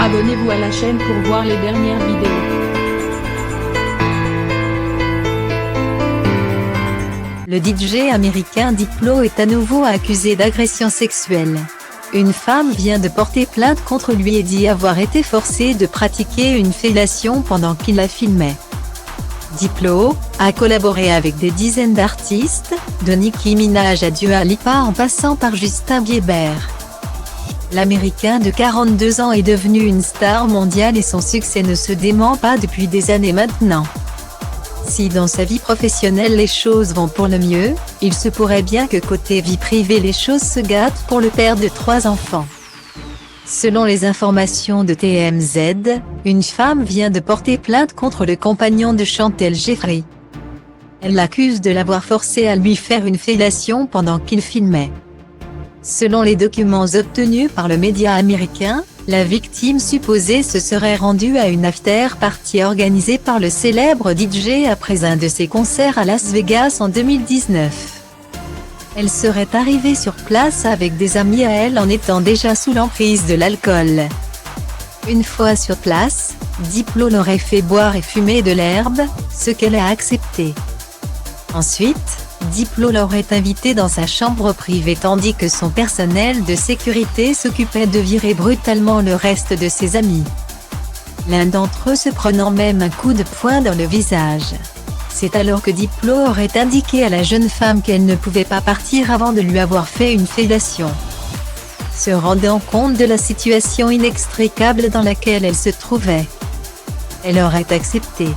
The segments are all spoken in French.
Abonnez-vous à la chaîne pour voir les dernières vidéos. Le DJ américain Diplo est à nouveau accusé d'agression sexuelle. Une femme vient de porter plainte contre lui et dit avoir été forcée de pratiquer une fellation pendant qu'il la filmait. Diplo a collaboré avec des dizaines d'artistes, de Nicki Minaj à Dua Lipa en passant par Justin Bieber. L'Américain de 42 ans est devenu une star mondiale et son succès ne se dément pas depuis des années maintenant. Si dans sa vie professionnelle les choses vont pour le mieux, il se pourrait bien que côté vie privée les choses se gâtent pour le père de 3 enfants. Selon les informations de TMZ, une femme vient de porter plainte contre le compagnon de Chantel Jeffrey. Elle l'accuse de l'avoir forcé à lui faire une fellation pendant qu'il filmait. Selon les documents obtenus par le média américain, la victime supposée se serait rendue à une after-party organisée par le célèbre DJ après un de ses concerts à Las Vegas en 2019. Elle serait arrivée sur place avec des amis à elle en étant déjà sous l'emprise de l'alcool. Une fois sur place, Diplo l'aurait fait boire et fumer de l'herbe, ce qu'elle a accepté. Ensuite, Diplo l'aurait invité dans sa chambre privée tandis que son personnel de sécurité s'occupait de virer brutalement le reste de ses amis. L'un d'entre eux se prenant même un coup de poing dans le visage. C'est alors que Diplo aurait indiqué à la jeune femme qu'elle ne pouvait pas partir avant de lui avoir fait une fellation. Se rendant compte de la situation inextricable dans laquelle elle se trouvait, elle aurait accepté.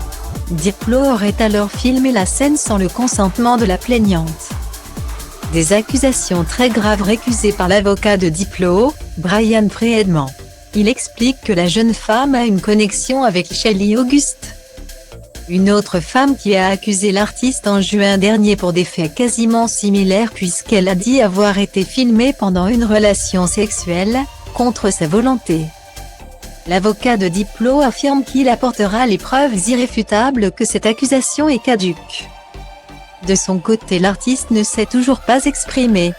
Diplo aurait alors filmé la scène sans le consentement de la plaignante. Des accusations très graves récusées par l'avocat de Diplo, Brian Friedman. Il explique que la jeune femme a une connexion avec Shelly Auguste, une autre femme qui a accusé l'artiste en juin dernier pour des faits quasiment similaires puisqu'elle a dit avoir été filmée pendant une relation sexuelle, contre sa volonté. L'avocat de Diplo affirme qu'il apportera les preuves irréfutables que cette accusation est caduque. De son côté, l'artiste ne s'est toujours pas exprimé.